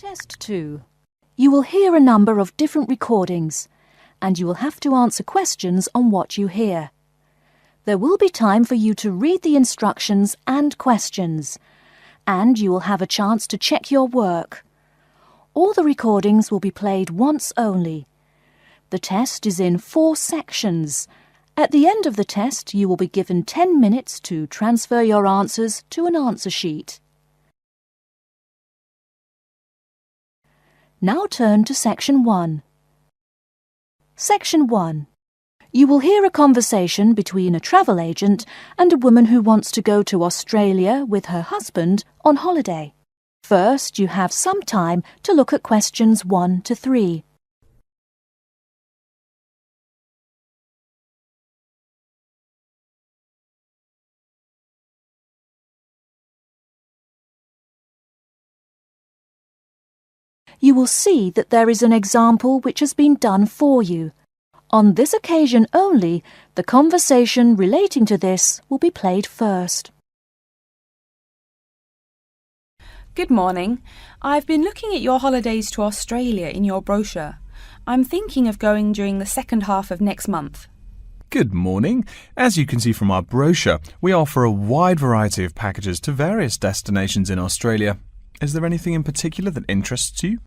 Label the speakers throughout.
Speaker 1: Test 2. You will hear a number of different recordings, and you will have to answer questions on what you hear. There will be time for you to read the instructions and questions, and you will have a chance to check your work. All the recordings will be played once only. The test is in 4 sections. At the end of the test, you will be given 10 minutes to transfer your answers to an answer sheet. Now turn to Section 1. Section 1. You will hear a conversation between a travel agent and a woman who wants to go to Australia with her husband on holiday. First, you have some time to look at questions 1 to 3. You will see that there is an example which has been done for you. On this occasion only, the conversation relating to this will be played first.
Speaker 2: Good morning. I've been looking at your holidays to Australia in your brochure. I'm thinking of going during the second half of next month.
Speaker 3: Good morning. As you can see from our brochure, we offer a wide variety of packages to various destinations in Australia. Is there anything in particular that interests you?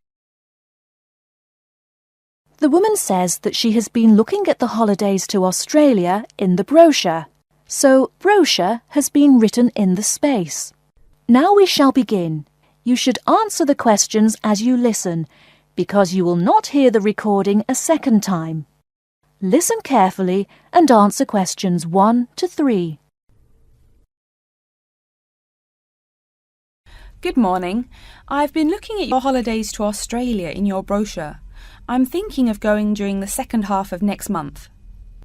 Speaker 1: The woman says that she has been looking at the holidays to Australia in the brochure, so brochure has been written in the space. Now we shall begin. You should answer the questions as you listen, because you will not hear the recording a second time. Listen carefully and answer questions 1 to 3.
Speaker 2: Good morning. I've been looking at your holidays to Australia in your brochure. I'm thinking of going during the second half of next month.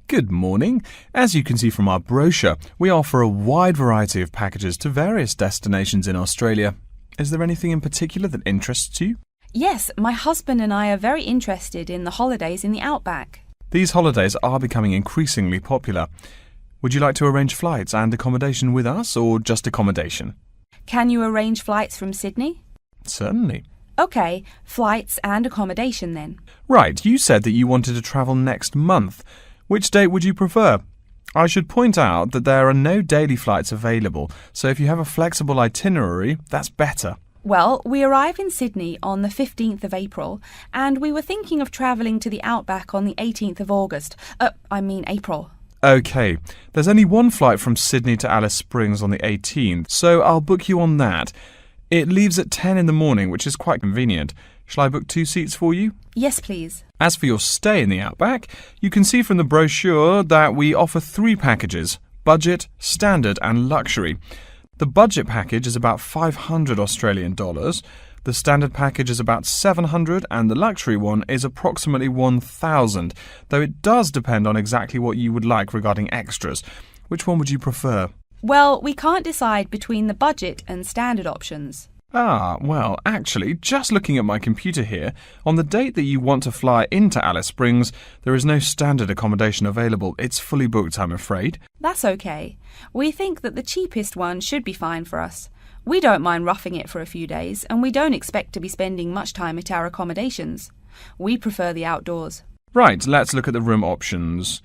Speaker 3: Good morning. As you can see from our brochure, we offer a wide variety of packages to various destinations in Australia. Is there anything in particular that interests you?
Speaker 2: Yes, my husband and I are very interested in the holidays in the outback.
Speaker 3: These holidays are becoming increasingly popular. Would you like to arrange flights and accommodation with us, or just accommodation?
Speaker 2: Can you arrange flights from Sydney?
Speaker 3: Certainly.
Speaker 2: OK, flights and accommodation then.
Speaker 3: Right, you said that you wanted to travel next month. Which date would you prefer? I should point out that there are no daily flights available, so if you have a flexible itinerary, that's better.
Speaker 2: Well, we arrive in Sydney on the 15th of April, and we were thinking of travelling to the outback on the 18th of August. April.
Speaker 3: OK, there's only one flight from Sydney to Alice Springs on the 18th, so I'll book you on that. It leaves at 10 in the morning, which is quite convenient. Shall I book 2 seats for you?
Speaker 2: Yes, please.
Speaker 3: As for your stay in the outback, you can see from the brochure that we offer 3 packages: budget, standard and luxury. The budget package is about $500 Australian dollars, the standard package is about $700 and the luxury one is approximately $1,000, though it does depend on exactly what you would like regarding extras. Which one would you prefer?
Speaker 2: Well, we can't decide between the budget and standard options.
Speaker 3: Well, actually, just looking at my computer here, on the date that you want to fly into Alice Springs, there is no standard accommodation available. It's fully booked, I'm afraid.
Speaker 2: That's okay. We think that the cheapest one should be fine for us. We don't mind roughing it for a few days, and we don't expect to be spending much time at our accommodations. We prefer the outdoors.
Speaker 3: Right, let's look at the room options.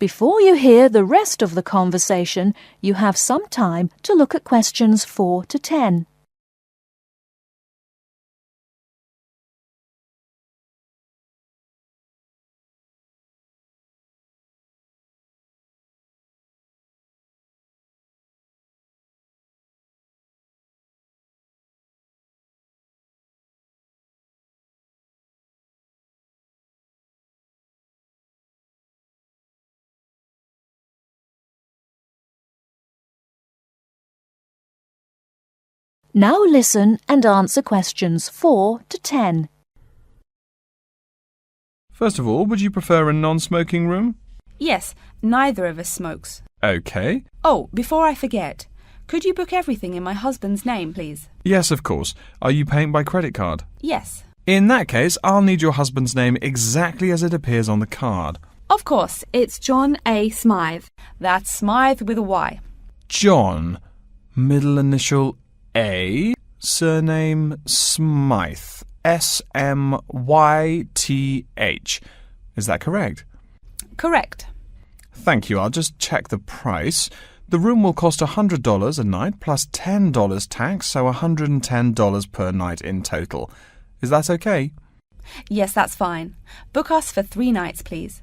Speaker 1: Before you hear the rest of the conversation, you have some time to look at questions 4 to 10. Now listen and answer questions 4 to 10.
Speaker 3: First of all, would you prefer a non-smoking room?
Speaker 2: Yes, neither of us smokes.
Speaker 3: OK.
Speaker 2: Oh, before I forget, could you book everything in my husband's name, please?
Speaker 3: Yes, of course. Are you paying by credit card?
Speaker 2: Yes.
Speaker 3: In that case, I'll need your husband's name exactly as it appears on the card.
Speaker 2: Of course, it's John A. Smythe. That's Smythe with a Y.
Speaker 3: John, middle initial A, Surname Smythe. S-M-Y-T-H. Is that correct?
Speaker 2: Correct.
Speaker 3: Thank you. I'll just check the price. The room will cost $100 a night plus $10 tax, so $110 per night in total. Is that okay?
Speaker 2: Yes, that's fine. Book us for 3 nights, please.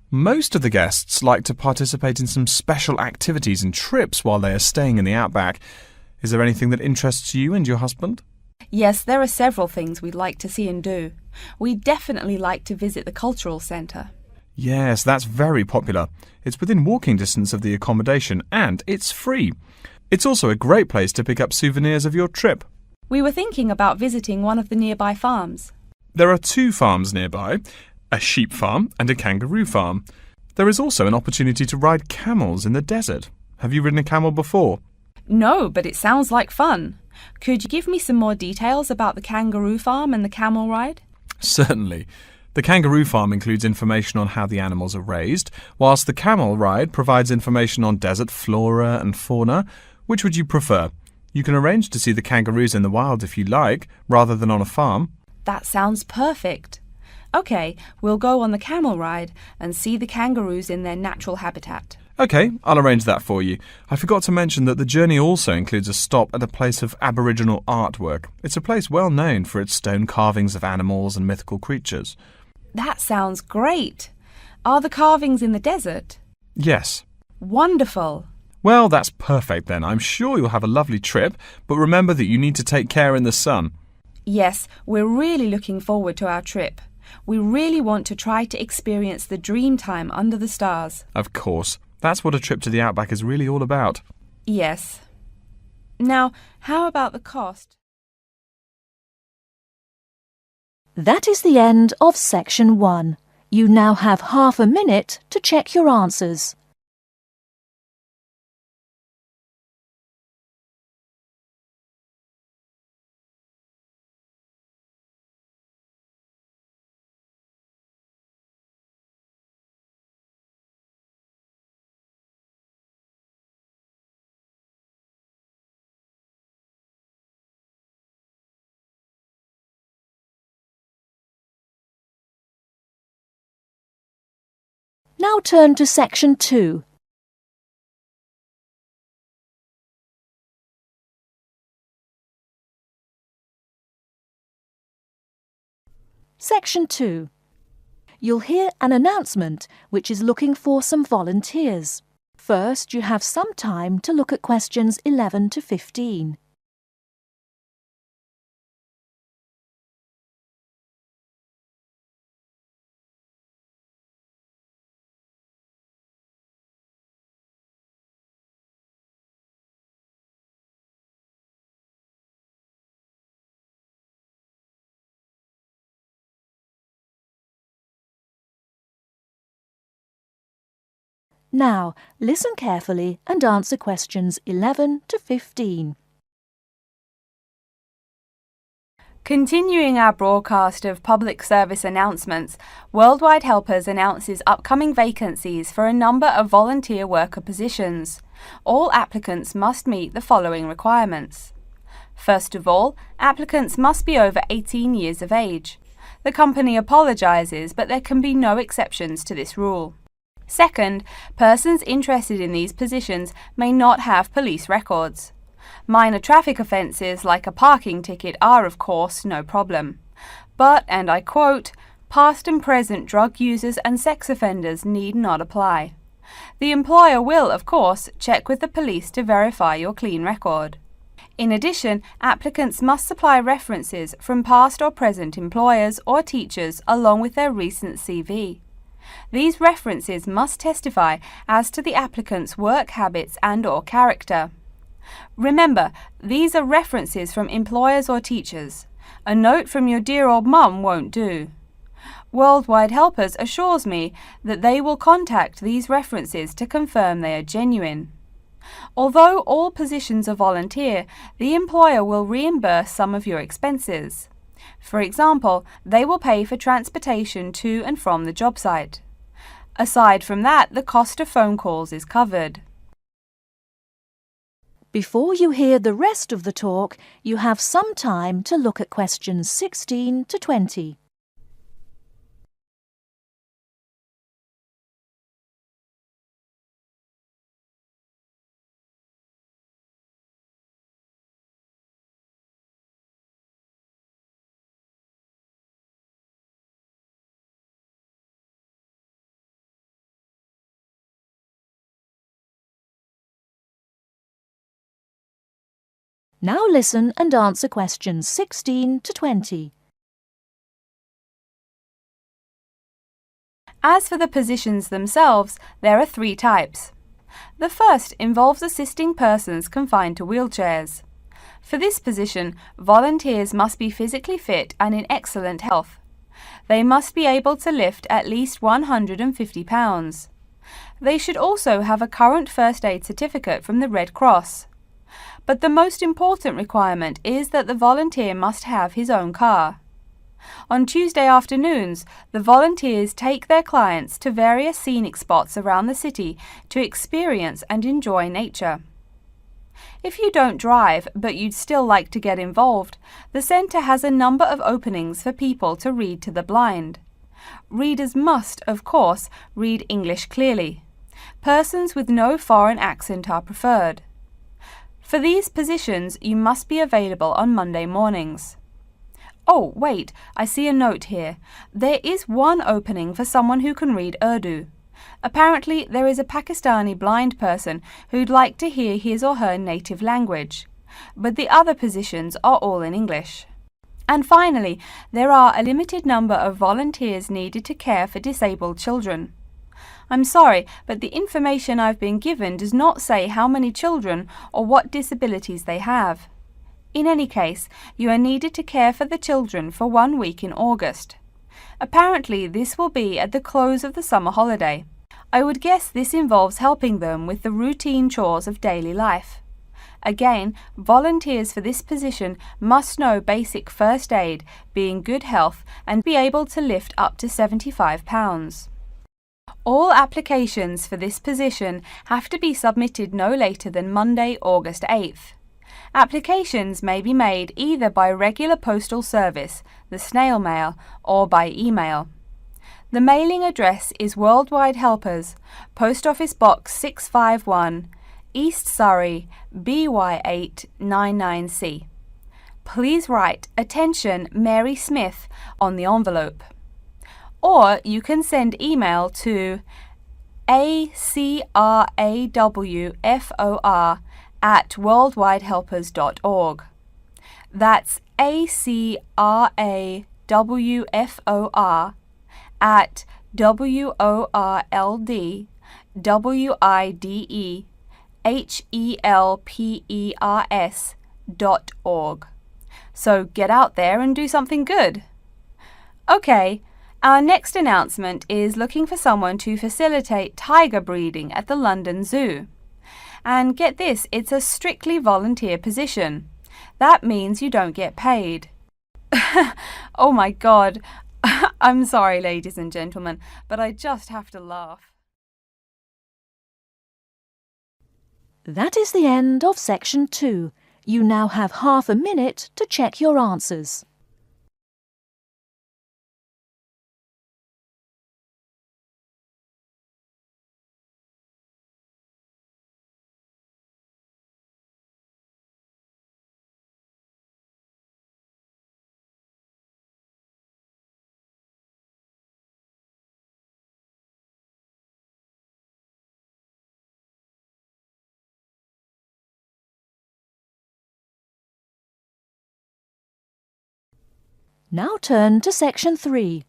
Speaker 3: Most of the guests like to participate in some special activities and trips while they are staying in the outback. Is there anything that interests you and your husband?
Speaker 2: Yes, there are several things we'd like to see and do. We'd definitely like to visit the cultural centre.
Speaker 3: Yes, that's very popular. It's within walking distance of the accommodation and it's free. It's also a great place to pick up souvenirs of your trip.
Speaker 2: We were thinking about visiting one of the nearby farms.
Speaker 3: There are 2 farms nearby, a sheep farm and a kangaroo farm. There is also an opportunity to ride camels in the desert. Have you ridden a camel before?
Speaker 2: No, but it sounds like fun. Could you give me some more details about the kangaroo farm and the camel ride?
Speaker 3: Certainly. The kangaroo farm includes information on how the animals are raised, whilst the camel ride provides information on desert flora and fauna. Which would you prefer? You can arrange to see the kangaroos in the wild if you like, rather than on a farm.
Speaker 2: That sounds perfect. OK, we'll go on the camel ride and see the kangaroos in their natural habitat.
Speaker 3: OK, I'll arrange that for you. I forgot to mention that the journey also includes a stop at a place of Aboriginal artwork. It's a place well known for its stone carvings of animals and mythical creatures.
Speaker 2: That sounds great. Are the carvings in the desert?
Speaker 3: Yes.
Speaker 2: Wonderful.
Speaker 3: Well, that's perfect then. I'm sure you'll have a lovely trip, but remember that you need to take care in the sun.
Speaker 2: Yes, we're really looking forward to our trip. We really want to try to experience the dream time under the stars.
Speaker 3: Of course. That's what a trip to the outback is really all about.
Speaker 2: Yes. Now, how about the cost?
Speaker 1: That is the end of section 1. You now have half a minute to check your answers. Now turn to section 2. Section 2. You'll hear an announcement which is looking for some volunteers. First, you have some time to look at questions 11 to 15. Now, listen carefully and answer questions 11 to 15.
Speaker 2: Continuing our broadcast of public service announcements, Worldwide Helpers announces upcoming vacancies for a number of volunteer worker positions. All applicants must meet the following requirements. First of all, applicants must be over 18 years of age. The company apologises, but there can be no exceptions to this rule. Second, persons interested in these positions may not have police records. Minor traffic offences like a parking ticket are, of course, no problem. But, and I quote, past and present drug users and sex offenders need not apply. The employer will, of course, check with the police to verify your clean record. In addition, applicants must supply references from past or present employers or teachers along with their recent CV. These references must testify as to the applicant's work habits and/or character. Remember, these are references from employers or teachers. A note from your dear old mum won't do. Worldwide Helpers assures me that they will contact these references to confirm they are genuine. Although all positions are volunteer, the employer will reimburse some of your expenses. For example, they will pay for transportation to and from the job site. Aside from that, the cost of phone calls is covered.
Speaker 1: Before you hear the rest of the talk, you have some time to look at questions 16 to 20. Now listen and answer questions 16 to 20.
Speaker 2: As for the positions themselves, there are 3 types. The first involves assisting persons confined to wheelchairs. For this position, volunteers must be physically fit and in excellent health. They must be able to lift at least 150 pounds. They should also have a current first aid certificate from the Red Cross. But the most important requirement is that the volunteer must have his own car. On Tuesday afternoons, the volunteers take their clients to various scenic spots around the city to experience and enjoy nature. If you don't drive, but you'd still like to get involved, the centre has a number of openings for people to read to the blind. Readers must, of course, read English clearly. Persons with no foreign accent are preferred. For these positions, you must be available on Monday mornings. Oh, wait, I see a note here. There is one opening for someone who can read Urdu. Apparently, there is a Pakistani blind person who'd like to hear his or her native language. But the other positions are all in English. And finally, there are a limited number of volunteers needed to care for disabled children. I'm sorry, but the information I've been given does not say how many children or what disabilities they have. In any case, you are needed to care for the children for 1 week in August. Apparently, this will be at the close of the summer holiday. I would guess this involves helping them with the routine chores of daily life. Again, volunteers for this position must know basic first aid, be in good health, and be able to lift up to 75 pounds. All applications for this position have to be submitted no later than Monday, August 8th. Applications may be made either by regular postal service, the snail mail, or by email. The mailing address is Worldwide Helpers, Post Office Box 651, East Surrey, BY8 99C. Please write "Attention Mary Smith" on the envelope. Or you can send email to acrawfor@worldwidehelpers.org. That's acrawfor@worldwidehelpers.org. So get out there and do something good. Okay. Our next announcement is looking for someone to facilitate tiger breeding at the London Zoo. And get this, it's a strictly volunteer position. That means you don't get paid. Oh my God. I'm sorry, ladies and gentlemen, but I just have to laugh.
Speaker 1: That is the end of section 2. You now have half a minute to check your answers. Now turn to section 3.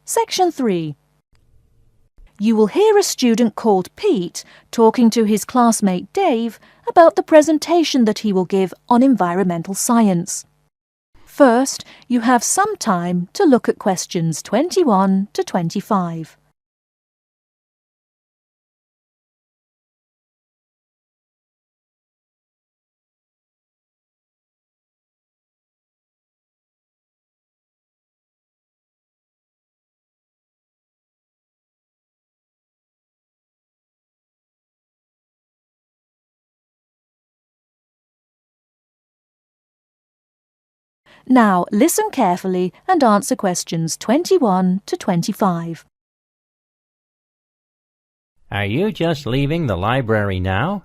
Speaker 1: Section 3. You will hear a student called Pete talking to his classmate Dave about the presentation that he will give on environmental science. First, you have some time to look at questions 21 to 25. Now listen carefully and answer questions 21 to 25.
Speaker 4: Are you just leaving the library now?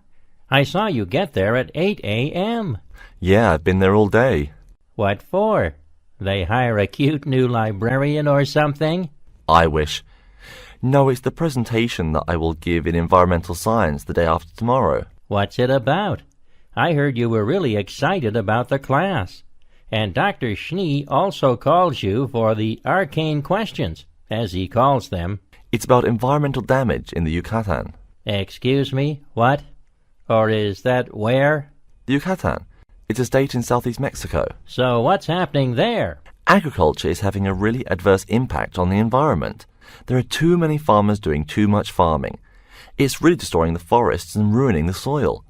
Speaker 4: I saw you get there at 8 a.m.
Speaker 5: Yeah, I've been there all day.
Speaker 4: What for? They hire a cute new librarian or something?
Speaker 5: I wish. No, it's the presentation that I will give in environmental science the day after tomorrow.
Speaker 4: What's it about? I heard you were really excited about the class. And Dr. Schnee also calls you for the arcane questions, as he calls them.
Speaker 5: It's about environmental damage in the Yucatan.
Speaker 4: Excuse me, what? Or is that where?
Speaker 5: The Yucatan. It's a state in southeast Mexico.
Speaker 4: So what's happening there?
Speaker 5: Agriculture is having a really adverse impact on the environment. There are too many farmers doing too much farming. It's really destroying the forests and ruining the soil.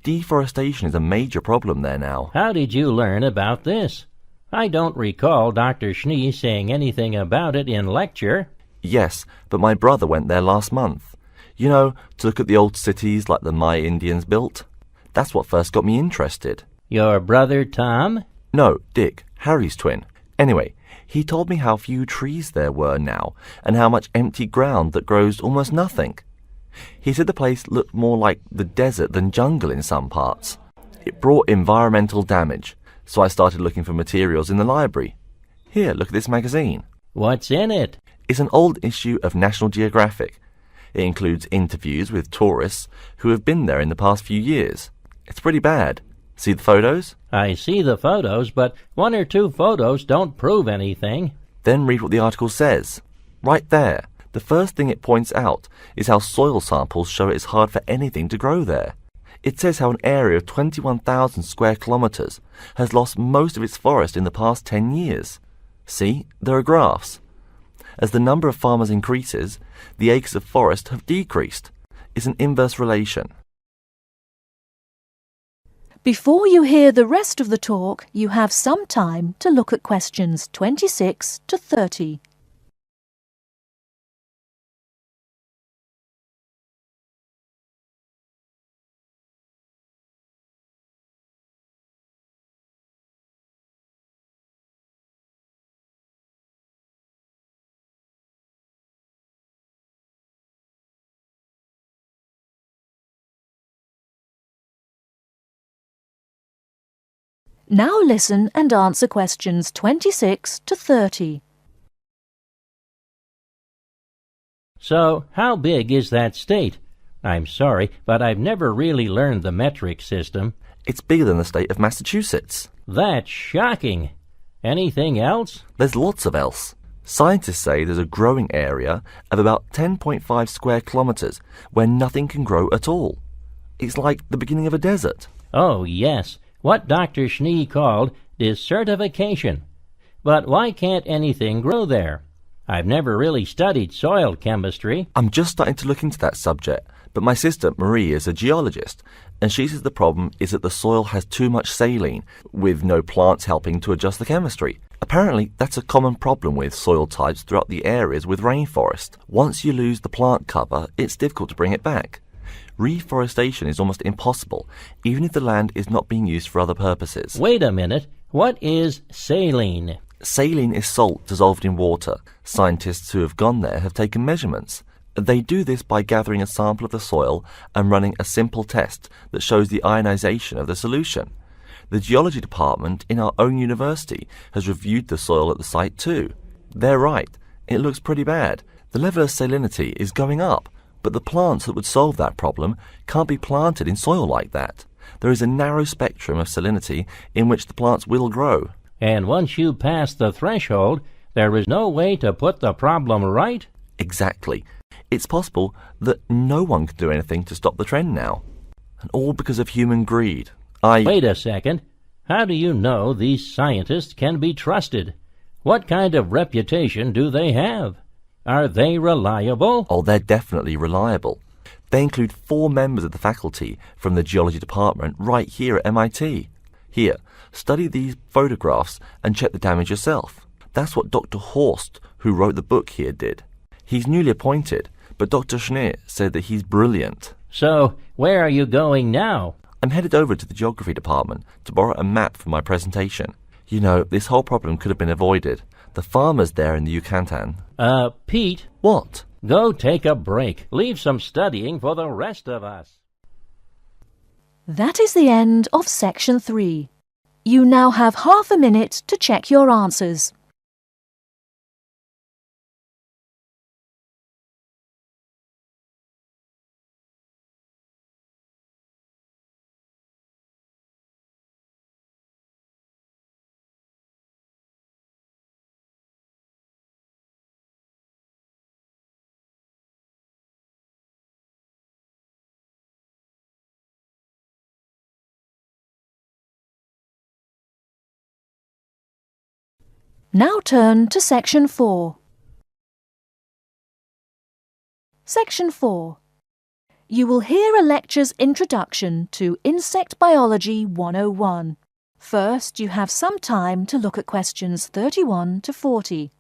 Speaker 5: Deforestation is a major problem there now.
Speaker 4: How did you learn about this? I don't recall Dr. Schnee saying anything about it in lecture.
Speaker 5: Yes, but my brother went there last month. You know, to look at the old cities like the Maya Indians built. That's what first got me interested.
Speaker 4: Your brother Tom?
Speaker 5: No, Dick, Harry's twin. Anyway, he told me how few trees there were now and how much empty ground that grows almost nothing. He said the place looked more like the desert than jungle in some parts. It brought environmental damage, so I started looking for materials in the library. Here, look at this magazine.
Speaker 4: What's in it?
Speaker 5: It's an old issue of National Geographic. It includes interviews with tourists who have been there in the past few years. It's pretty bad. See the photos?
Speaker 4: I see the photos, but one or two photos don't prove anything.
Speaker 5: Then read what the article says. Right there, the first thing it points out is how soil samples show it's hard for anything to grow there. It says how an area of 21,000 square kilometers has lost most of its forest in the past 10 years. See, there are graphs. As the number of farmers increases, the acres of forest have decreased. It's an inverse relation.
Speaker 1: Before you hear the rest of the talk, you have some time to look at questions 26 to 30. Now listen and answer questions 26 to 30.
Speaker 4: So, how big is that state? I'm sorry, but I've never really learned the metric system.
Speaker 5: It's bigger than the state of Massachusetts.
Speaker 4: That's shocking. Anything else?
Speaker 5: There's lots of else. Scientists say there's a growing area of about 10.5 square kilometers where nothing can grow at all. It's like the beginning of a desert.
Speaker 4: Oh, yes. What Dr. Schnee called desertification. But why can't anything grow there? I've never really studied soil chemistry.
Speaker 5: I'm just starting to look into that subject, but my sister Marie is a geologist, and she says the problem is that the soil has too much saline, with no plants helping to adjust the chemistry. Apparently, that's a common problem with soil types throughout the areas with rainforest. Once you lose the plant cover, it's difficult to bring it back. Reforestation is almost impossible, even if the land is not being used for other purposes.
Speaker 4: Wait a minute. What is saline?
Speaker 5: Saline is salt dissolved in water. Scientists who have gone there have taken measurements. They do this by gathering a sample of the soil and running a simple test that shows the ionization of the solution. The geology department in our own university has reviewed the soil at the site too. They're right. It looks pretty bad. The level of salinity is going up. But the plants that would solve that problem can't be planted in soil like that. There is a narrow spectrum of salinity in which the plants will grow.
Speaker 4: And once you pass the threshold, there is no way to put the problem right?
Speaker 5: Exactly. It's possible that no one can do anything to stop the trend now. And all because of human greed.
Speaker 4: Wait a second. How do you know these scientists can be trusted? What kind of reputation do they have? Are they reliable?
Speaker 5: Oh, they're definitely reliable. They include 4 members of the faculty from the geology department right here at MIT. Here, study these photographs and check the damage yourself. That's what Dr. Horst, who wrote the book here, did. He's newly appointed, but Dr. Schnee said that he's brilliant.
Speaker 4: So, where are you going now?
Speaker 5: I'm headed over to the geography department to borrow a map for my presentation. You know, this whole problem could have been avoided. The farmers there in the Yucatan.
Speaker 4: Pete,
Speaker 5: What?
Speaker 4: go take a break. Leave some studying for the rest of us.
Speaker 1: That is the end of Section 3. You now have half a minute to check your answers. Now turn to Section 4. Section 4. You will hear a lecture's introduction to Insect Biology 101. First, you have some time to look at questions 31 to 40.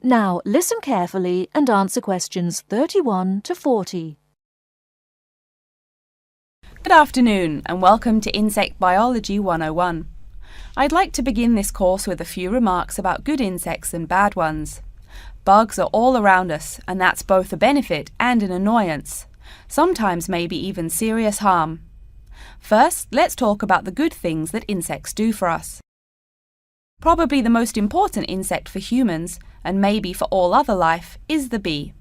Speaker 1: Now listen carefully and answer questions 31 to 40.
Speaker 2: Good afternoon and welcome to Insect Biology 101. I'd like to begin this course with a few remarks about good insects and bad ones. Bugs are all around us, and that's both a benefit and an annoyance, sometimes maybe even serious harm. First, let's talk about the good things that insects do for us. Probably the most important insect for humans, and maybe for all other life, is the bee.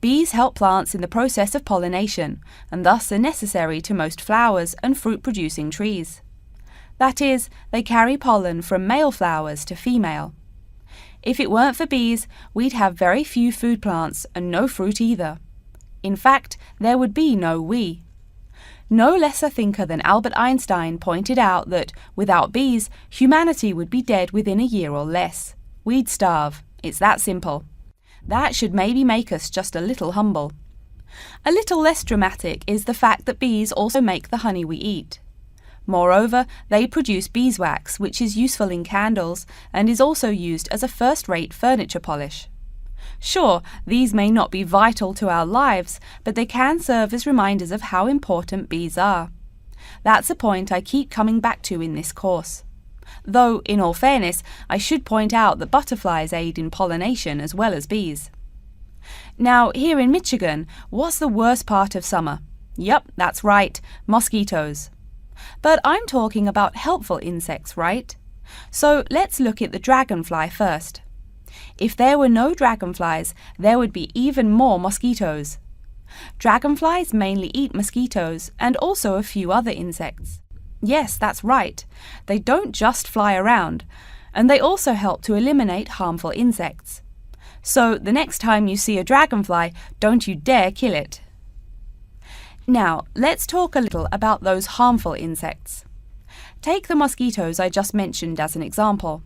Speaker 2: Bees help plants in the process of pollination, and thus are necessary to most flowers and fruit-producing trees. That is, they carry pollen from male flowers to female. If it weren't for bees, we'd have very few food plants and no fruit either. In fact, there would be no we. No less a thinker than Albert Einstein pointed out that, without bees, humanity would be dead within a year or less. We'd starve. It's that simple. That should maybe make us just a little humble. A little less dramatic is the fact that bees also make the honey we eat. Moreover, they produce beeswax, which is useful in candles and is also used as a first-rate furniture polish. Sure, these may not be vital to our lives, but they can serve as reminders of how important bees are. That's a point I keep coming back to in this course. Though, in all fairness, I should point out that butterflies aid in pollination as well as bees. Now, here in Michigan, what's the worst part of summer? Yep, that's right, mosquitoes. But I'm talking about helpful insects, right? So let's look at the dragonfly first. If there were no dragonflies, there would be even more mosquitoes. Dragonflies mainly eat mosquitoes and also a few other insects. Yes, that's right. They don't just fly around, and they also help to eliminate harmful insects. So the next time you see a dragonfly, don't you dare kill it. Now, let's talk a little about those harmful insects. Take the mosquitoes I just mentioned as an example.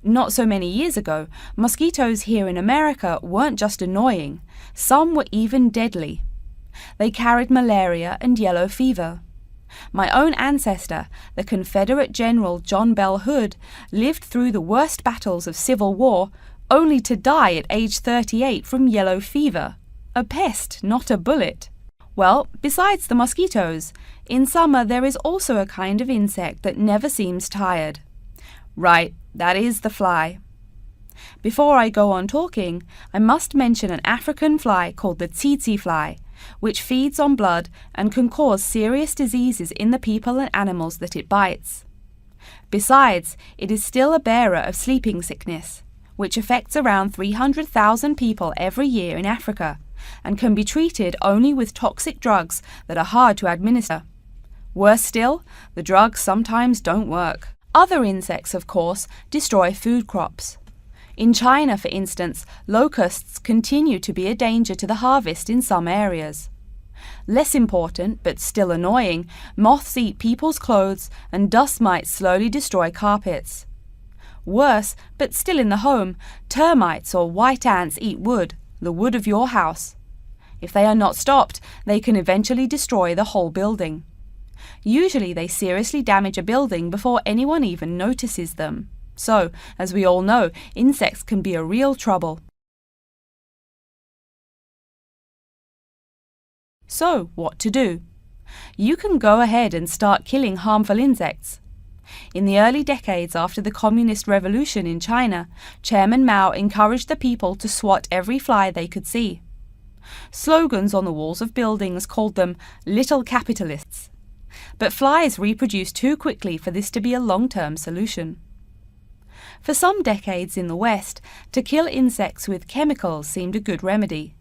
Speaker 2: Not so many years ago, mosquitoes here in America weren't just annoying, some were even deadly. They carried malaria and yellow fever. My own ancestor, the Confederate General John Bell Hood, lived through the worst battles of Civil War, only to die at age 38 from yellow fever. A pest, not a bullet. Well, besides the mosquitoes, in summer there is also a kind of insect that never seems tired. Right, that is the fly. Before I go on talking, I must mention an African fly called the tsetse fly, which feeds on blood and can cause serious diseases in the people and animals that it bites. Besides, it is still a bearer of sleeping sickness, which affects around 300,000 people every year in Africa, and can be treated only with toxic drugs that are hard to administer. Worse still, the drugs sometimes don't work. Other insects, of course, destroy food crops. In China, for instance, locusts continue to be a danger to the harvest in some areas. Less important, but still annoying, moths eat people's clothes and dust mites slowly destroy carpets. Worse, but still in the home, termites or white ants eat wood, the wood of your house. If they are not stopped, they can eventually destroy the whole building. Usually they seriously damage a building before anyone even notices them. So, as we all know, insects can be a real trouble. So, what to do? You can go ahead and start killing harmful insects. In the early decades after the Communist Revolution in China, Chairman Mao encouraged the people to swat every fly they could see. Slogans on the walls of buildings called them little capitalists. But flies reproduce too quickly for this to be a long-term solution. For some decades in the West, to kill insects with chemicals seemed a good remedy.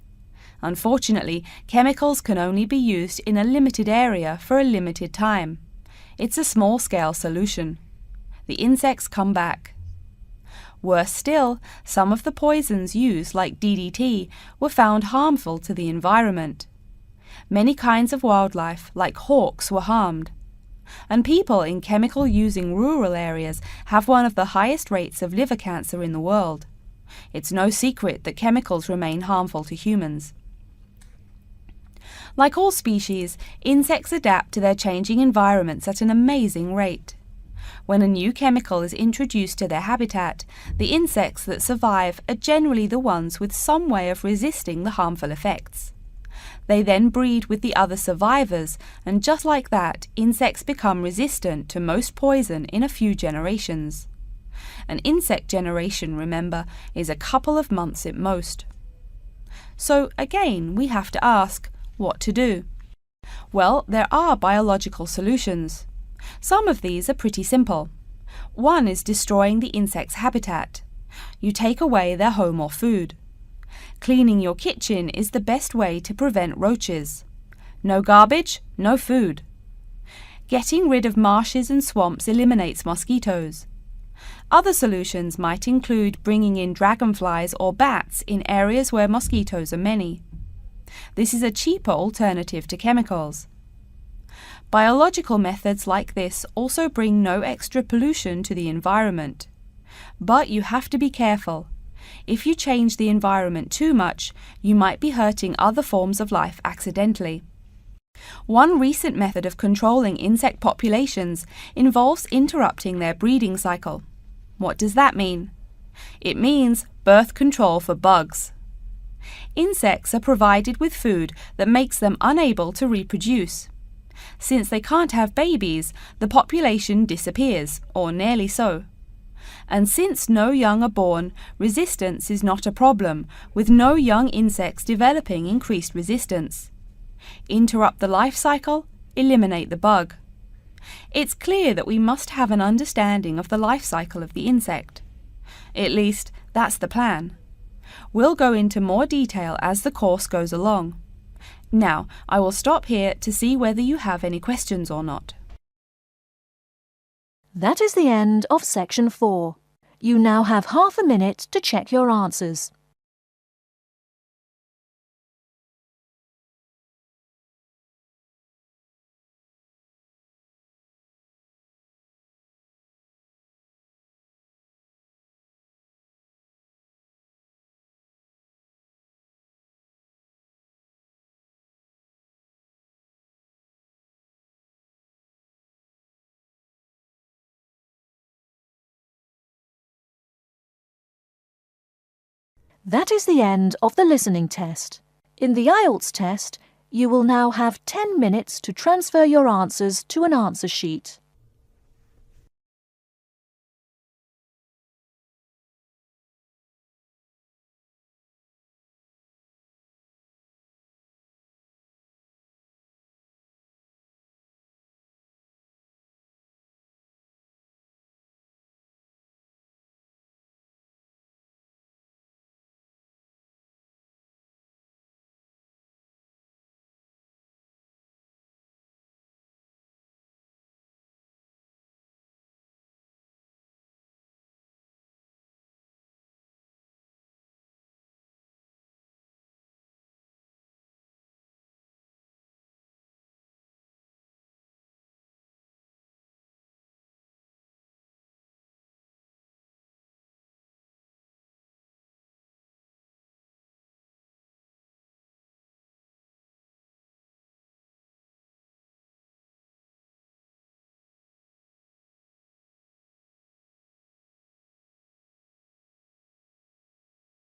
Speaker 2: Unfortunately, chemicals can only be used in a limited area for a limited time. It's a small-scale solution. The insects come back. Worse still, some of the poisons used, like DDT, were found harmful to the environment. Many kinds of wildlife, like hawks, were harmed. And people in chemical-using rural areas have one of the highest rates of liver cancer in the world. It's no secret that chemicals remain harmful to humans. Like all species, insects adapt to their changing environments at an amazing rate. When a new chemical is introduced to their habitat, the insects that survive are generally the ones with some way of resisting the harmful effects. They then breed with the other survivors, and just like that, insects become resistant to most poison in a few generations. An insect generation, remember, is a couple of months at most. So again, we have to ask, what to do? Well, there are biological solutions. Some of these are pretty simple. One is destroying the insect's habitat. You take away their home or food. Cleaning your kitchen is the best way to prevent roaches. No garbage, no food. Getting rid of marshes and swamps eliminates mosquitoes. Other solutions might include bringing in dragonflies or bats in areas where mosquitoes are many. This is a cheaper alternative to chemicals. Biological methods like this also bring no extra pollution to the environment. But you have to be careful. If you change the environment too much, you might be hurting other forms of life accidentally. One recent method of controlling insect populations involves interrupting their breeding cycle. What does that mean? It means birth control for bugs. Insects are provided with food that makes them unable to reproduce. Since they can't have babies, the population disappears, or nearly so. And since no young are born, resistance is not a problem, with no young insects developing increased resistance. Interrupt the life cycle, eliminate the bug. It's clear that we must have an understanding of the life cycle of the insect. At least, that's the plan. We'll go into more detail as the course goes along. Now, I will stop here to see whether you have any questions or not.
Speaker 1: That is the end of section 4. You now have half a minute to check your answers. That is the end of the listening test. In the IELTS test, you will now have 10 minutes to transfer your answers to an answer sheet.